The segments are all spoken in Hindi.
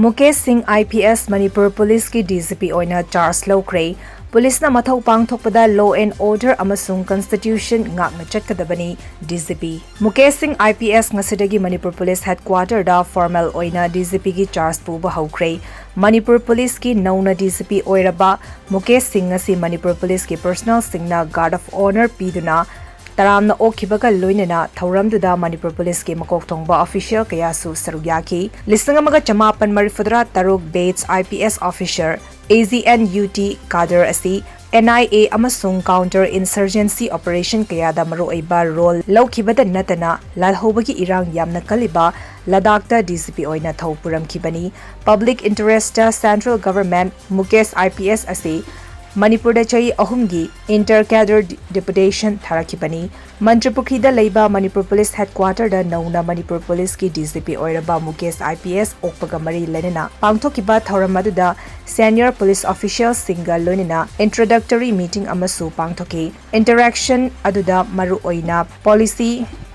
मुकेश सिंह IPS मणिपुर पुलिस की DGP ओइना चार्ज लौख्रे पुलिसना मथौ पांगथोकपदा लॉ एंड ऑर्डर अमसुंग कॉन्स्टिट्यूशन ngakna चटकदबनी DGP मुकेश सिंह IPS ngasiदगी मणिपुर पुलिस हेडक्वार्टर दा फॉर्मल ओइना DGP की चार्ज पुबा हौख्रे मणिपुर पुलिस की नौना DGP ओइरबा मुकेश सिंह ngasi मणिपुर पुलिस की पर्सनल सिंगना गार्ड ऑफ ऑनर पीदुना तरामना ओखिबगा लोइनना थौरमदुदा मणिपुर पुलिस के मकोकथोंगबा ऑफिशियल कयासु सरुयाकी लिसंगमगा चमापन मरिफुदरा तरुक bets IPS officer AZNUT cadre असी NIA अमसुंग काउंटर इंसर्जेंसी ऑपरेशन कयादा मरोइबा रोल लौखिबदा नतना लालहोबगी इरांग यामना कलिबा लद्दाखदा DGP ओइना थौ पुरमखिबनी public interest central government Mukesh IPS असी मणिपुर चही अहुमगी इंटर कैडर डिपुटेशन थारखिबनी मंत्रपुखीदा लेबा मणिपुर पुलिस हेडक्वार्टर नौना मणिपुर पुलिस की DGP ओइरबा मुकेश IPS ओकपगा मरी लेनेना पांगथोकिबा थौरम अदुदा सीनियर पुलिस ऑफिशियल सिंगा लोनेना इंट्रोडक्टरी मीटिंग अमसु पांगथोकी इंटरैक्शन अदुदा मरु ओइना पॉलिसी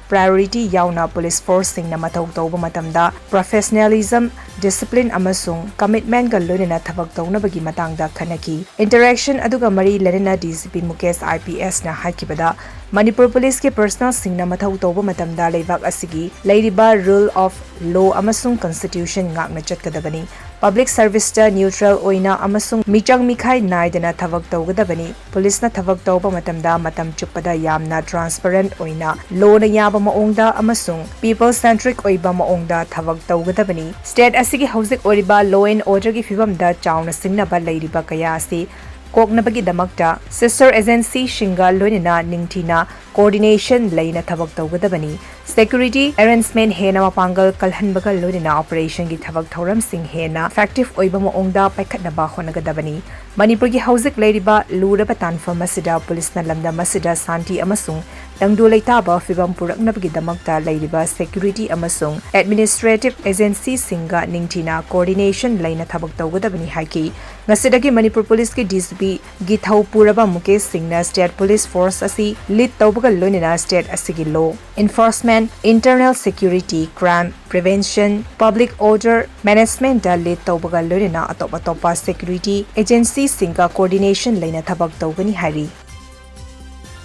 प्रायोरिटी याउना पुलिस फोर्स सिंगना मथौ तौबा मतमदा प्रोफेशनलिज्म डिसिप्लिन अमसुंग कमिटमेंट गा लोनेना थबक तौनबगी मतंगदा खनकी इंटरैक्शन अदुगा मरी लेनेना DGP मुकेश IPS ना हाकिबदा मणिपुर पुलिस के पर्सनल सिंगना मथौ तौबा मतमदा लेबाक असिगी लेरिबा रूल ऑफ लॉ अमसुंग कॉन्स्टिट्यूशन ngakna चटकदबनी पब्लिक सर्विस न्यूट्रल ओइना अमसुंग मिचंग मिखाई नाइदना थबक तौगदबनी पुलिसना थबक तौबा मतमदा मतम चुप्पदा यामना ट्रांसपेरेंट ओइना लोना याबा मओंगदा अमसुंग पीपल सेंट्रिक ओइबा मओंगदा थबक तौगदबनी स्टेट असिगी हौजिक ओरिबा लॉ एंड ऑर्डर की फिबमदा चाउना सिंगनाबा लेरिबा कया असि कोकनबगी दमकता सिस्टर एजेंसी शिंगा लोइना निंगथिना कोऑर्डिनेशन लेना थबक तौगदबनी सिक्योरिटी अरेंजमेंट हेना मपांगल कलहनबगा लोइना ऑपरेशन की थबक थौरम सिंह हेना इफेक्टिव ओइबा मओंगदा पाइखतनबा होनगदबनी मणिपुर की हौजिक लेरिबा लूरबा तानफम मसिदा पुलिसना लमदम मसिदा शांति अमसुंग तंगदु लेताबा फिबम पुरकनबगी दमकता लेरिबा सिक्योरिटी अमसुंग एडमिनिस्ट्रेटिव एजेंसी सिंगा निंगथिना कोऑर्डिनेशन लेना थबक तौगदबनी हाइकी ngasiदagi मणिपुर पुलिस की DGP गी थौ पुरबा मुकेश सिंगना स्टेट पुलिस फोर्स असी लीड तौबगा लोइना state असिगी law enforcement internal security crime prevention public order management lead तौबगा लोइना अतोप अतोपा सिक्योरिटी एजेंसी सिंगा कोऑर्डिनेशन लेना थबक तौगनी हारी